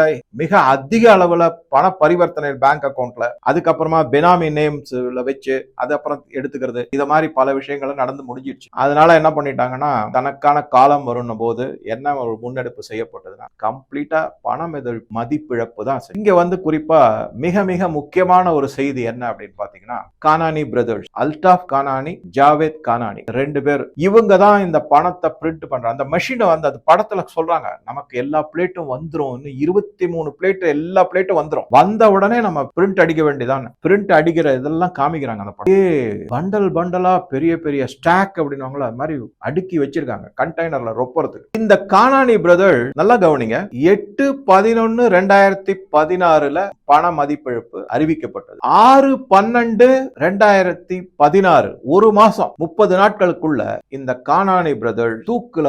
மிக அதிக அளவுல பண பரிவர்த்தனை பேங்க் அக்கவுண்ட்ல, அதுக்கப்புறமா பெனாமி நேம்ஸ்ல வச்சு அது அப்புறம் எடுத்துக்கிறது, இத மாதிரி பல விஷயங்களும் நடந்து முடிஞ்சிருச்சு. அதனால என்ன பண்ணிட்டாங்கன்னா, தனக்கான காலம் வரும் போது என்ன ஒரு முன்னெடுப்பு செய்யப்பட்டதுன்னா கம்ப்ளீட்டா பணம் மதிப்பிழப்பு தான். இங்க குறிப்பா மிக மிக முக்கியமான ஒரு செய்தி என்ன அப்படின்னு பாத்தீங்கன்னா, கானானி பிரதர்ஸ், அல்டாஃப் கானானி, ஜாவேத் கானானி, 2 பேர் இவங்க தான் இந்த பணத்தை பிரிண்ட் பண்றாங்க. அந்த மெஷினை அது படத்துல சொல்றாங்க, நமக்கு எல்லா பிளேட்டும் வந்துரும், 23 பிளேட் எல்லா பிளேட்டும் வந்துரும், வந்த உடனே நம்ம பிரிண்ட் அடிக்க வேண்டியதான். பிரிண்ட் அடிக்கிற இதெல்லாம் காமிக்கிறாங்க. அந்த படம் பண்டல் பண்டலா பெரிய பெரிய ஸ்டாக் அப்படின்னுவாங்களா, அது மாதிரி அடுக்கி வச்சிருக்காங்க கண்டெய்னர்ல ரொப்பறதுக்கு. இந்த கானானி பிரதர் நல்லா கவனிங்க, 8/11/2016 பண மதிப்பிழப்பு அறிவிக்கப்பட்டது. 6/12/2016 ஒரு மாசம் 30 நாட்களுக்குள்ள இந்த கானானி பிரதர் தூக்குல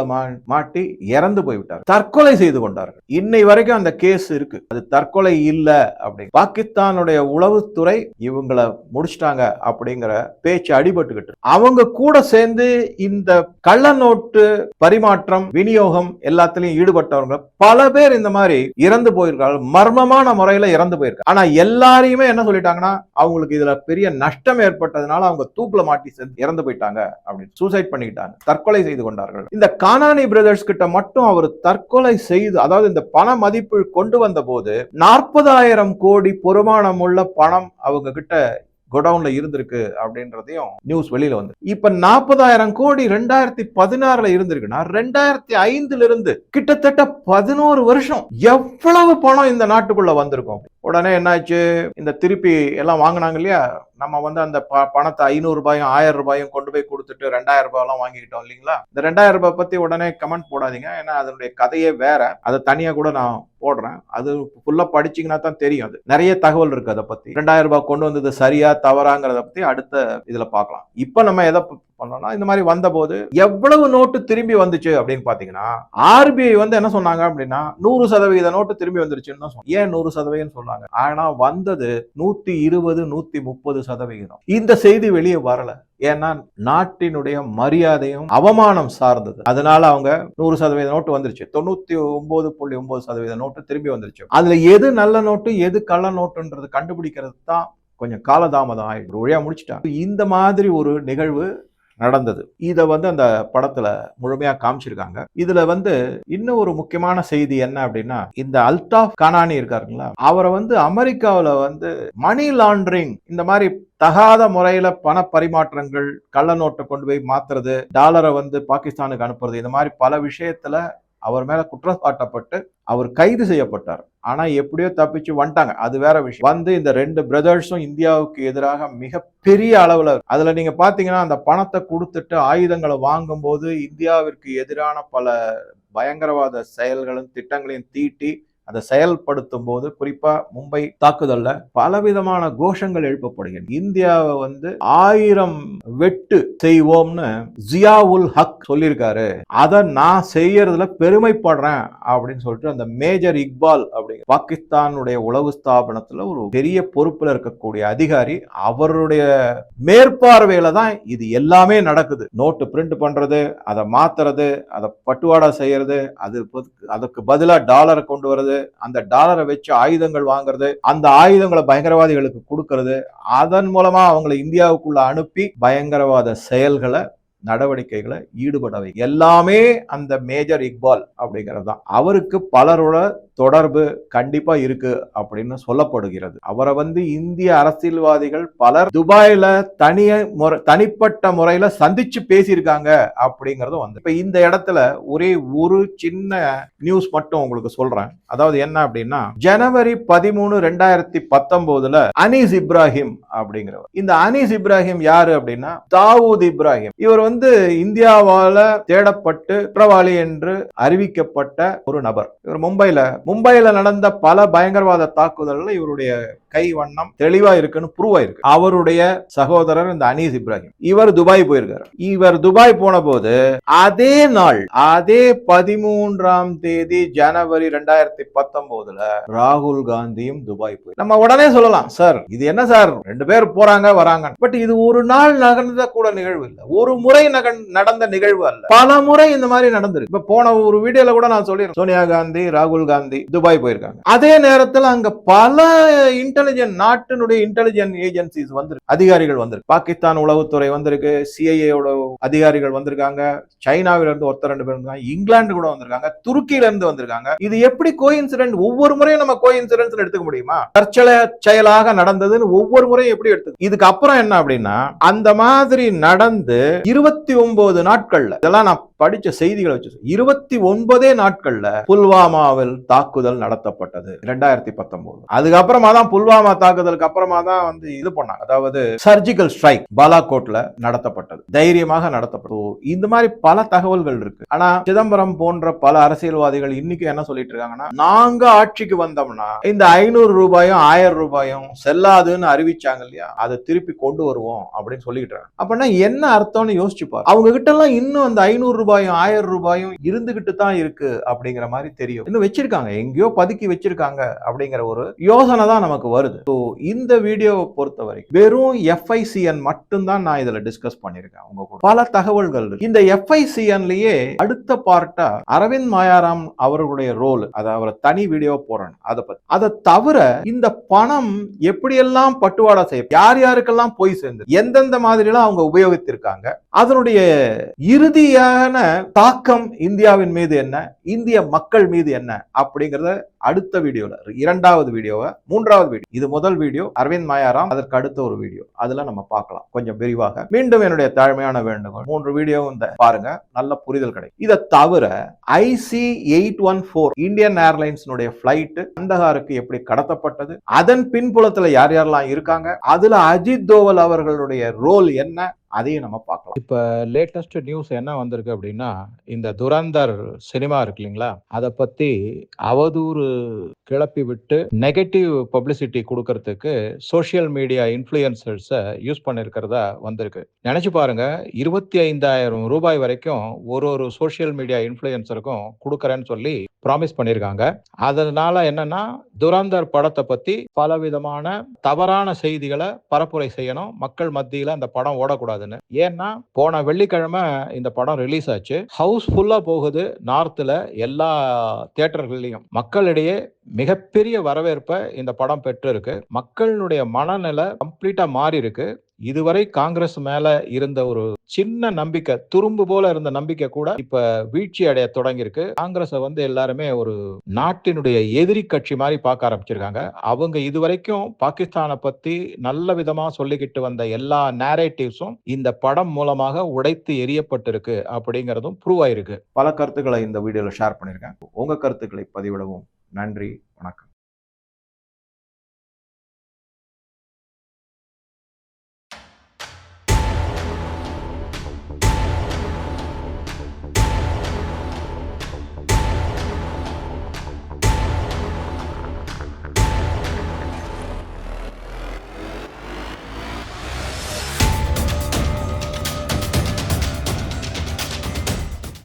மாட்டி இறந்து போய்விட்டார், தற்கொலை செய்து கொண்டார்கள். இன்னை வரைக்கும் அந்த கேஸ் இருக்கு, அது தற்கொலை இல்ல அப்படி. பாகிஸ்தானுடைய உளவுத்துறை இவங்களை முடிச்சிட்டாங்க அப்படிங்கிற பேச்சு அடிபட்டுக்கிட்டு, அவங்க கூட சேர்ந்து இந்த கள்ள நோட்டு பரிமாற்றம் விநியோகம் எல்லாத்திலையும் ஈடுபட்டவங்க பல பேர் இந்த மாதிரி இறந்து போயிருக்காங்க, மர்மமான முறையில இறந்து போயிருக்காங்க. ஆனா எல்லாரையுமே என்ன சொல்லிட்டாங்கன்னா, அவங்களுக்கு இதுல பெரிய நஷ்டம் ஏற்பட்டதுனால அவங்க தூக்குல மாட்டி இறந்து போயிட்டாங்க அப்படின்னு சூசைட் பண்ணிக்கிட்டாங்க, தற்கொலை செய்து கொண்டார்கள். இந்த கானானி பிரதர்ஸ் கிட்ட மட்டும் அவர் தற்கொலை செய்து, அதாவது இந்த பண மதிப்பு கொண்டு வந்த போது 40,000 கோடி பொறுமானம் உள்ள பணம் அவங்க கிட்ட கோடவுன்ல இருந்திருக்கு அப்படின்றதையும் நியூஸ் வெளியில வந்து. இப்ப 40,000 கோடி 2016 இருந்திருக்குன்னா 2005 இருந்து கிட்டத்தட்ட 11 வருஷம் எவ்வளவு பணம் இந்த நாட்டுக்குள்ள வந்திருக்கும். உடனே என்னாச்சு, இந்த திருப்பி எல்லாம் வாங்கினாங்க இல்லையா, நம்ம அந்த பணத்தை 500 ரூபாயும் 1000 ரூபாயும் கொண்டு போய் கொடுத்துட்டு 2000 ரூபாய் எல்லாம் வாங்கிக்கிட்டோம் இல்லைங்களா. இந்த 2000 ரூபாய் பத்தி உடனே கமெண்ட் போடாதீங்க, ஏன்னா அதனுடைய கதையே வேற, அதை தனியா கூட நான் போடுறேன், அது ஃபுல்லா படிச்சீங்கன்னா தான் தெரியும். அது நிறைய தகவல் இருக்கு அதை பத்தி. 2000 ரூபாய் கொண்டு வந்தது சரியா தவறாங்கிறத பத்தி அடுத்த இதுல பார்க்கலாம். இப்ப நம்ம எதை பண்ணோம்னா, இந்த மாதிரி வந்த போது எவ்வளவு நோட்டு திரும்பி வந்துச்சு அப்படின்னு பாத்தீங்கன்னா, ஆர்பிஐ என்ன சொன்னாங்க அப்படின்னா 100% நோட்டு திரும்பி வந்துருச்சுன்னு தான் சொன்னாங்க. ஏன் 100% சொன்னாங்க, ஆனா வந்தது 120 130%. இந்த செய்தி வெளியே வரல, ஏன்னா நாட்டினுடைய மரியாதையும் அவமானம் சார்ந்தது. அதனால அவங்க 100% நோட்டு வந்துருச்சு, 99.9% நோட்டு திரும்பி வந்துருச்சு. அதுல எது நல்ல நோட்டு எது கள்ள நோட்டுன்றது கண்டுபிடிக்கிறது தான் கொஞ்சம் காலதாமதம் ஆயிடுச்சு, வழியா முடிச்சுட்டாங்க. இந்த மாதிரி ஒரு நிகழ்வு நடந்தது. இத அந்த படத்துல முழுமையா காமிச்சிருக்காங்க. இதுல இன்னும் ஒரு முக்கியமான செய்தி என்ன அப்படின்னா, இந்த அல்டாஃப் கானானி இருக்காருங்களா, அவரை அமெரிக்காவில மணி லாண்டரிங், இந்த மாதிரி தகாத முறையில பண பரிமாற்றங்கள், கள்ள நோட்டை கொண்டு போய் மாத்துறது, டாலரை பாகிஸ்தானுக்கு அனுப்புறது, இந்த மாதிரி பல விஷயத்துல அவர் மேல குற்றம் சாட்டப்பட்டு அவர் கைது செய்யப்பட்டார். ஆனா எப்படியோ தப்பிச்சு வந்துட்டாங்க, அது வேற விஷயம். இந்த 2 பிரதர்ஸும் இந்தியாவுக்கு எதிராக மிகப்பெரிய அளவுல, அதுல நீங்க பாத்தீங்கன்னா அந்த பணத்தை கொடுத்துட்டு ஆயுதங்களை வாங்கும் போது இந்தியாவிற்கு எதிரான பல பயங்கரவாத செயல்களும் திட்டங்களையும் தீட்டி அதை செயல்படுத்தும் போது, குறிப்பா மும்பை தாக்குதல்ல பலவிதமான கோஷங்கள் எழுப்பப்படுகிறது. இந்தியாவை 1000 வெட்டு செய்வோம்னு ஜியா உல் ஹக் சொல்லியிருக்காரு, அதை நான் செய்யறதுல பெருமைப்படுறேன் அப்படின்னு சொல்லிட்டு அந்த மேஜர் இக்பால் அப்படிங்கிற பாகிஸ்தானுடைய உளவு ஸ்தாபனத்துல ஒரு பெரிய பொறுப்புல இருக்கக்கூடிய அதிகாரி, அவருடைய மேற்பார்வையில தான் இது எல்லாமே நடக்குது. நோட்டு பிரிண்ட் பண்றது, அதை மாத்துறது, அதை பட்டுவாடா செய்யறது, அதுக்கு பதிலா டாலரை கொண்டு வரது, அந்த டாலரை வச்சு ஆயுதங்கள் வாங்குறது, அந்த ஆயுதங்களை பயங்கரவாதிகளுக்கு கொடுக்கிறது, அதன் மூலமா அவங்களை இந்தியாவுக்குள்ள அனுப்பி பயங்கரவாத செயல்களை நடவடிக்கைகளை ஈடுபடவை எல்லாமே அந்த மேஜர் இக்பால் அப்படிங்கிறது தான். அவருக்கு பலரோட தொடர்பு கண்டிப்பா இருக்கு அப்படின்னு சொல்லப்படுகிறது. அவரை இந்திய அரசியல்வாதிகள் பலர் துபாயில தனிப்பட்ட முறையில சந்திச்சு பேசியிருக்காங்க அப்படிங்கறதும் இப்ப இந்த இடத்துல ஒரே ஒரு சின்ன நியூஸ் மட்டும் உங்களுக்கு சொல்றேன். அதாவது என்ன அப்படின்னா, ஜனவரி 13, 2019 அனீஸ் இப்ராஹிம் அப்படிங்கிறவர். இந்த அனீஸ் இப்ராஹிம் யாரு அப்படின்னா, தாவூத் இப்ராஹிம். இவர் இந்தியாவால தேடப்பட்டு குற்றவாளி என்று அறிவிக்கப்பட்ட ஒரு நபர். இவர் மும்பைல நடந்த பல பயங்கரவாத தாக்குதல்கள் இவருடைய கை வண்ணம் தெளிவா இருக்குன்னு ப்ரூவ் ஆயிருக்கு. அவருடைய சகோதரர் இந்த அனீஸ் இப்ராஹிம். இவர் துபாய் போயிருக்காரு. இவர் துபாய் போன போது அதே நாள், அதே 13ஆம் தேதி ஜனவரி 2019 ராகுல் காந்தியும் துபாய் போய். நம்ம உடனே சொல்லலாம், சார் இது என்ன சார் 2 பேர் போறாங்க வராங்க. பட் இது ஒரு நாள் நடந்த கூட நிகழ்வு இல்ல, ஒரு முறை நடந்த நிகழ்வு அல்ல, பல முறை இந்த மாதிரி நடந்திருக்கு. இப்ப போன ஒரு வீடியோல கூட நான் சொல்லிடுறேன், சோனியா காந்தி, ராகுல் காந்தி துபாய் போயிருக்காங்க. அதே நேரத்தில் அங்க பல நாட்டினுடைய இன்டெலிஜென்ட் ஏஜென்சிஸ் அதிகாரிகள் பாகிஸ்தான் உளவுத்துறை சிஐஏ அதிகாரிகள் வந்திருக்காங்க, சைனாவில இருந்து ஒருத்தர் 2 பேர் வந்திருக்காங்க, இங்கிலாந்து கூட வந்திருக்காங்க, துருக்கியில இருந்து வந்திருக்காங்க. இது எப்படி கோஇன்சிடென்ட்? ஒவ்வொரு முறையும் நம்ம கோஇன்சிடென்ஸ் எடுத்துக்க முடியுமா? செயலாக நடந்ததுன்னு ஒவ்வொரு முறையும் எப்படி எடுத்து? இதுக்கு அப்புறம் என்ன அப்படின்னா, அந்த மாதிரி நடந்து 29 நாட்கள்ல, இதெல்லாம் நான் படிச்ச செய்திகளை வச்சு 29 நாட்கள்ல புல்வாமாவில் தாக்குதல் நடத்தப்பட்டது 2019. அதுக்கப்புறமா தான் புல்வாமா தாக்குதலுக்கு அப்புறமா தான் இது பண்ணாங்க, அதாவது சர்ஜிக்கல் ஸ்ட்ரைக் பாலாகோட்ல நடத்தப்பட்டது, தைரியமாக நடத்தப்பட்டது. இந்த மாதிரி பல தகவல்கள் இருக்கு. ஆனா சிதம்பரம் போன்ற பல அரசியல்வாதிகள் இன்னைக்கு என்ன சொல்லிட்டு இருக்காங்கன்னா, நாங்க ஆட்சிக்கு வந்தோம்னா இந்த 500 ரூபாயும் 1000 ரூபாயும் செல்லாதுன்னு அறிவிச்சாங்க இல்லையா, அதை திருப்பி கொண்டு வருவோம் அப்படின்னு சொல்லிட்டு இருக்காங்க. அப்படின்னா என்ன அர்த்தம்னு யோசிச்சு பாரு. அவங்க கிட்ட எல்லாம் இன்னும் அந்த 500 ரூபாயும் 1000 ரூபாயும் இருந்துகிட்டு தான் இருக்கு அப்படிங்கிற மாதிரி தெரியும். இன்னும் வச்சிருக்காங்க, எங்கேயோ பதுக்கி வச்சிருக்காங்க அப்படிங்கிற ஒரு யோசனை தான் நமக்கு வருது. இந்த வீடியோவை பொறுத்த வரைக்கும் வெறும் FICN மட்டும் தான் நான் இதுல டிஸ்கஸ் பண்ணிருக்கேன். உங்க கூட பல தகவல்கள் இந்த FICNலயே அடுத்த பார்ட்டா அரவிந்த் மாயாராம் அவர்களுடைய ரோல், அதை தனி வீடியோ போறேன். அதை தவிர இந்த பணம் எப்படியெல்லாம் பட்டுவாடா செய்ய, யார் யாருக்கெல்லாம் போய் சேர்ந்து, எந்தெந்த மாதிரி எல்லாம் அவங்க உபயோகித்திருக்காங்க, அதனுடைய இறுதியான தாக்கம் இந்தியாவின் மீது என்ன, இந்திய மக்கள் மீது என்ன அப்படிங்கறத அடுத்த வீடியோல, 2வது வீடியோவை 3வது வீடியோ, இது முதல் வீடியோ அரவிந்த் மாயாராம், அதற்கு அடுத்த ஒரு வீடியோ, அதுல நம்ம பார்க்கலாம் கொஞ்சம் விரிவாக. மீண்டும் என்னுடைய தாழ்மையான வேண்டுகோள், 3 வீடியோ பாருங்க, நல்ல புரிதல் கிடைக்கும். இதை தவிர IC-814 இந்தியன் ஏர்லைன்ஸ் பிளைட் கந்தஹாருக்கு எப்படி கடத்தப்பட்டது, அதன் பின்புலத்துல யார் யாரெல்லாம் இருக்காங்க, அதுல அஜித் தோவல் அவர்களுடைய ரோல் என்ன, அதையும் நம்ம பார்க்கலாம். இப்ப லேட்டஸ்ட் நியூஸ் என்ன வந்திருக்கு அப்படின்னா, இந்த துரந்தர் சினிமா இருக்கு இல்லைங்களா, அதை பத்தி அவதூறு கிளப்பி விட்டு நெகட்டிவ் பப்ளிசிட்டி கொடுக்கறதுக்கு சோசியல் மீடியா இன்ஃப்ளூயன்சர்ஸ யூஸ் பண்ணிருக்கிறதா வந்திருக்கு. நினைச்சு பாருங்க, 25,000 ரூபாய் வரைக்கும் ஒரு சோசியல் மீடியா இன்ஃப்ளூயன்சருக்கும் கொடுக்கறேன்னு சொல்லி ப்ராமிஸ் பண்ணிருக்காங்க. அதனால என்னன்னா, துரந்தர் படத்தை பத்தி பலவிதமான தவறான செய்திகளை பரப்புரை செய்யணும், மக்கள் மத்தியில அந்த படம் ஓடக்கூடாது. ஏன்னா போன வெள்ளிக்கிழமை இந்த படம் ரிலீஸ் ஆச்சு, ஹவுஸ் ஃபுல்லா போகுது, நார்த்ல எல்லா தியேட்டர்களையும். மக்களிடையே மிகப்பெரிய வரவேற்பை இந்த படம் பெற்று இருக்கு. மக்களுடைய மனநிலை கம்ப்ளீட்டா மாறி இருக்கு. இதுவரை காங்கிரஸ் மேல இருந்த ஒரு சின்ன நம்பிக்கை, துரும்பு போல இருந்த நம்பிக்கை கூட இப்ப வீழ்ச்சி அடைய தொடங்கி இருக்கு. காங்கிரஸ் எல்லாருமே ஒரு நாட்டினுடைய எதிரி கட்சி மாதிரி பார்க்க ஆரம்பிச்சிருக்காங்க. அவங்க இதுவரைக்கும் பாகிஸ்தானை பத்தி நல்ல விதமா சொல்லிக்கிட்டு வந்த எல்லா நேரேட்டிவ்ஸும் இந்த படம் மூலமாக உடைத்து எரியப்பட்டிருக்கு அப்படிங்கறதும் ப்ரூவ் ஆயிருக்கு. பல கருத்துக்களை இந்த வீடியோல ஷேர் பண்ணிருக்கேன். உங்க கருத்துக்களை பதிவிடவும் நன்றி, வணக்கம்.